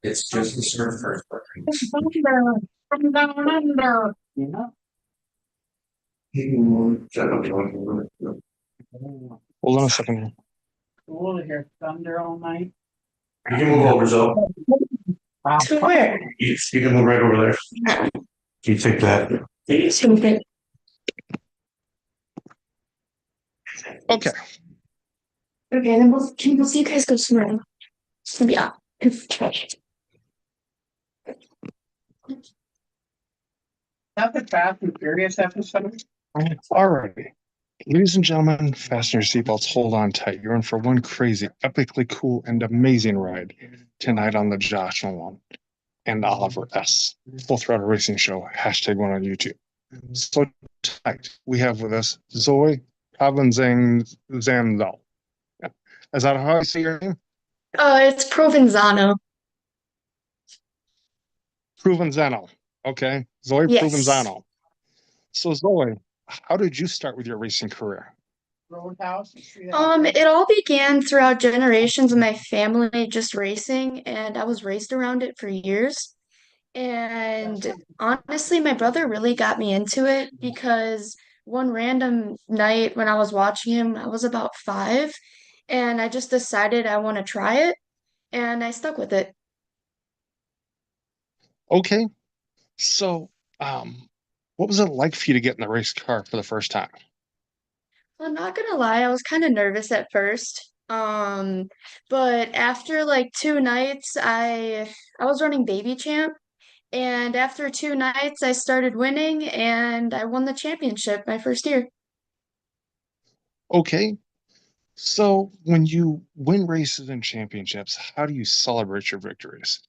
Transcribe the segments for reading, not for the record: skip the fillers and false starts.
It's just the surf first. From down under. You know? Hold on a second here. Cool to hear thunder all night. You can move over, Zoe. To where? You can move right over there. You take that. Okay. Okay. Okay, then we'll see you guys go swimming. Yeah. That's a Fast and Furious episode. Alrighty. Ladies and gentlemen, fasten your seatbelts, hold on tight. You're in for one crazy, epically cool, and amazing ride tonight on the Josh Nolan and Oliver S. Full Throttle Racing Show, #1 on YouTube. So tonight we have with us Zoe Provanzano. Is that how I say your name? It's Provenzano. Provanzano. Okay. Zoe Yes. Provanzano. So Zoe, how did you start with your racing career? Roadhouse. It all began throughout generations of my family just racing, and I was raised around it for years. And honestly, my brother really got me into it because one random night when I was watching him, I was about 5, and I just decided I want to try it, and I stuck with it. Okay. So, what was it like for you to get in the race car for the first time? I'm not gonna lie, I was kind of nervous at first. But after like 2 nights, I was running baby champ, and after 2 nights, I started winning, and I won the championship my first year. Okay. So, when you win races and championships, how do you celebrate your victories?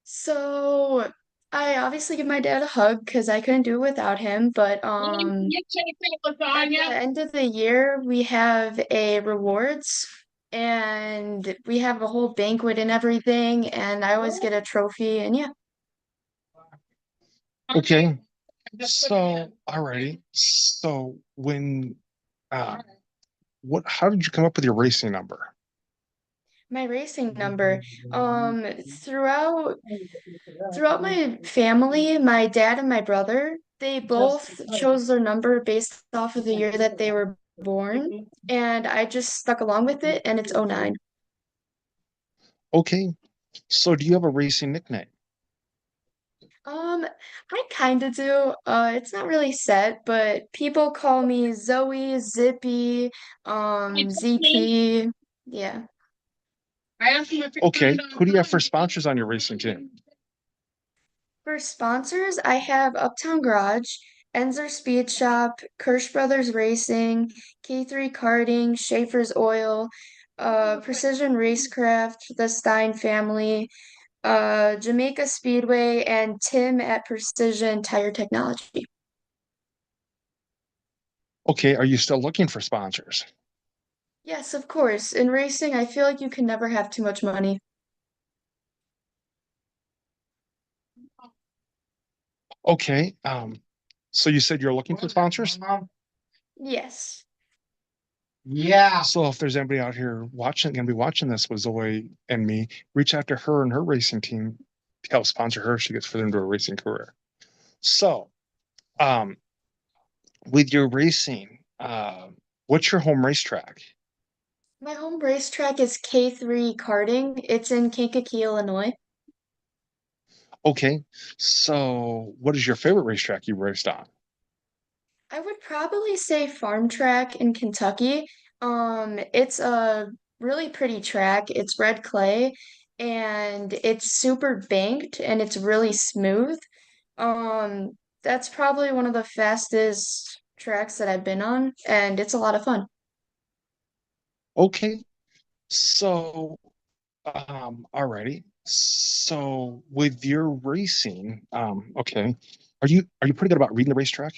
So I obviously give my dad a hug because I couldn't do it without him. But at the end of the year, we have a rewards and we have a whole banquet and everything, and I always get a trophy, and yeah. Okay. So, alrighty. So, uh, how did you come up with your racing number? My racing number. Um, throughout throughout my family, my dad and my brother, they both chose their number based off of the year that they were born, and I just stuck along with it, and it's '09. Okay. So, do you have a racing nickname? I kind of do. It's not really set, but people call me Zoe, Zippy, ZP. Yeah. Okay. Who do you have for sponsors on your racing team? For sponsors, I have Uptown Garage, Enzer Speed Shop, Kirsch Brothers Racing, K3 Karting, Schaefer's Oil, Precision Racecraft, the Stein family, Jamaica Speedway, and Tim at Precision Tire Technology. Okay. Are you still looking for sponsors? Yes, of course. In racing, I feel like you can never have too much money. Okay. So you said you're looking for sponsors? Yes. Yeah. So if there's anybody out here gonna be watching this with Zoe and me, reach out to her and her racing team to help sponsor her if she gets further into a racing career. So, um, with your racing, what's your home racetrack? My home racetrack is K3 Karting. It's in Kankakee, Illinois. Okay. So what is your favorite racetrack you raced on? I would probably say Farm Track in Kentucky. It's a really pretty track. It's red clay and it's super banked and it's really smooth. That's probably one of the fastest tracks that I've been on, and it's a lot of fun. Okay. So, alrighty. So with your racing, okay, are you pretty good about reading the racetrack?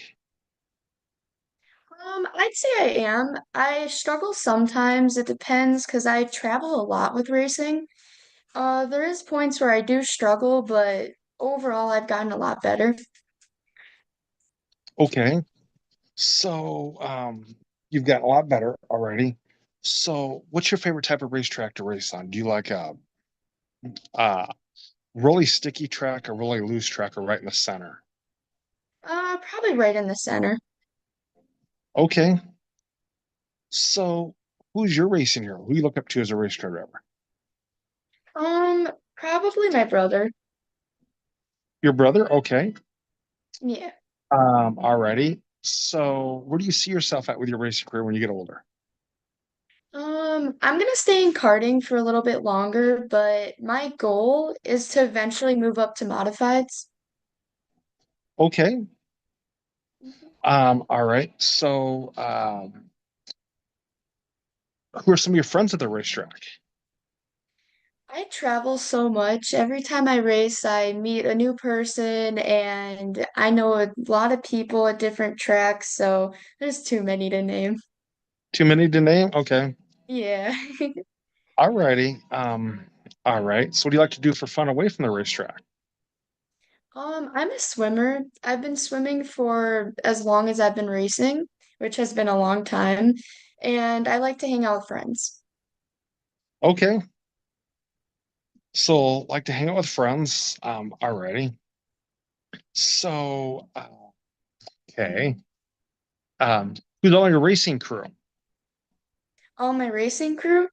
I'd say I am. I struggle sometimes. It depends because I travel a lot with racing. There is points where I do struggle, but overall I've gotten a lot better. Okay. So, you've gotten a lot better already. So, what's your favorite type of racetrack to race on? Do you like Uh, really sticky track, a really loose track, or right in the center? Probably right in the center. Okay. So who's your racing hero? Who you look up to as a race car driver? Probably my brother. Your brother? Okay. Yeah. Alrighty. So where do you see yourself at with your racing career when you get older? I'm gonna stay in karting for a little bit longer, but my goal is to eventually move up to modifieds. Okay. Mhm. All right. So who are some of your friends at the racetrack? I travel so much. Every time I race, I meet a new person, and I know a lot of people at different tracks, so there's too many to name. Too many to name? Okay. Yeah. Alrighty. All right. So what do you like to do for fun away from the racetrack? I'm a swimmer. I've been swimming for as long as I've been racing, which has been a long time, and I like to hang out with friends. Okay. So like to hang out with friends. Alrighty. So okay. Who's on your racing crew? All my racing crew,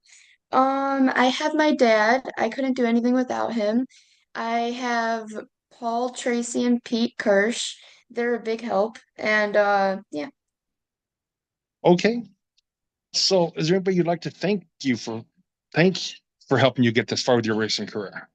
I have my dad. I couldn't do anything without him. I have Paul, Tracy, and Pete Kirsch. They're a big help. And yeah. Okay. So is there anybody you'd like to thank for helping you get this far with your racing career?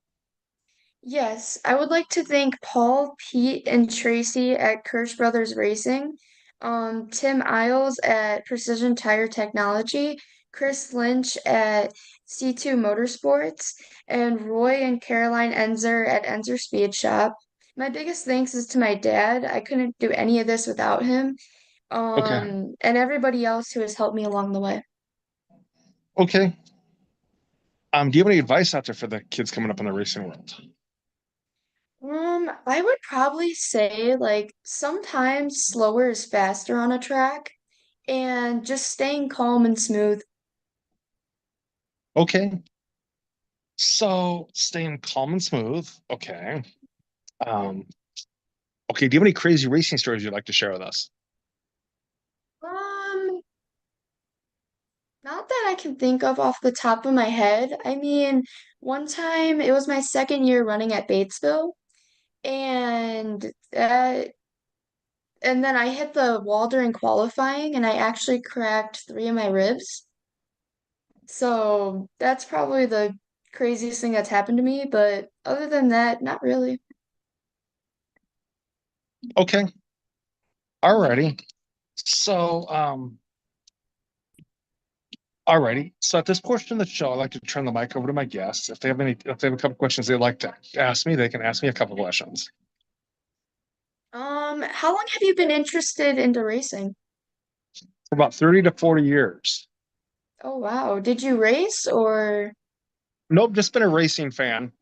Yes, I would like to thank Paul, Pete, and Tracy at Kirsch Brothers Racing, Tim Isles at Precision Tire Technology, Chris Lynch at C2 Motorsports, and Roy and Caroline Enzer at Enzer Speed Shop. My biggest thanks is to my dad. I couldn't do any of this without him, Okay. and everybody else who has helped me along the way. Okay. Do you have any advice out there for the kids coming up in the racing world? I would probably say like sometimes slower is faster on a track and just staying calm and smooth. Okay. So staying calm and smooth. Okay. Um, okay. Do you have any crazy racing stories you'd like to share with us? Um, Not that I can think of off the top of my head. I mean, one time it was my second year running at Batesville and uh and then I hit the wall during qualifying and I actually cracked three of my ribs. So that's probably the craziest thing that's happened to me, but other than that, not really. Okay. Alrighty. So, alrighty. So at this portion of the show, I like to turn the mic over to my guests. If they have a couple questions they'd like to ask me, they can ask me a couple questions. How long have you been interested into racing? For about 30 to 40 years. Oh wow. Did you race or Nope, just been a racing fan.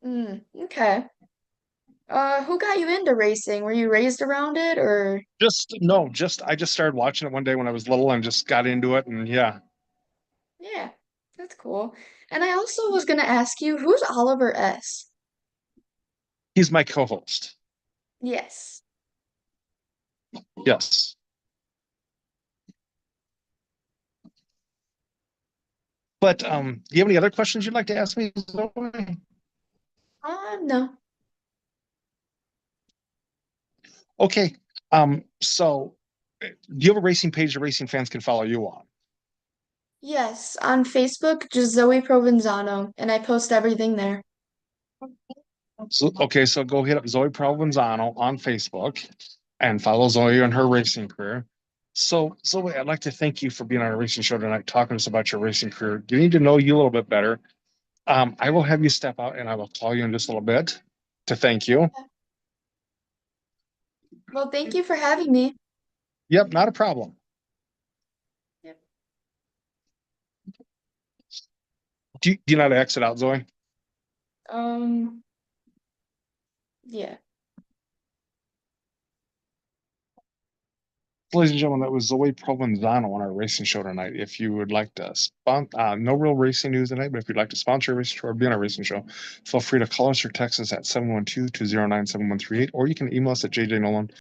okay. Who got you into racing? Were you raised around it or Just no, just I just started watching it one day when I was little and just got into it. And yeah, yeah, that's cool. And I also was gonna ask you, who's Oliver S? he's my co-host. Yes. Yes. But do you have any other questions you'd like to ask me, Zoe? No. Okay. So do you have a racing page that racing fans can follow you on? Yes, on Facebook, just Zoe Provenzano, and I post everything there. So, okay, so go hit up Zoe Provanzano on Facebook and follow Zoe on her racing career. So, Zoe, I'd like to thank you for being on a racing show tonight, talking to us about your racing career. Getting to know you a little bit better. I will have you step out and I will call you in just a little bit to thank you. Well, thank you for having me. Yep, not a problem. Yep. Do you know how to exit out, Zoe? Um, yeah. Ladies and gentlemen, that was Zoe Provenzano on our racing show tonight. If you would like to no real racing news tonight, but if you'd like to sponsor a racing show or be on a racing show, feel free to call us or text us at 712-209-7138, or you can email us at jjnolan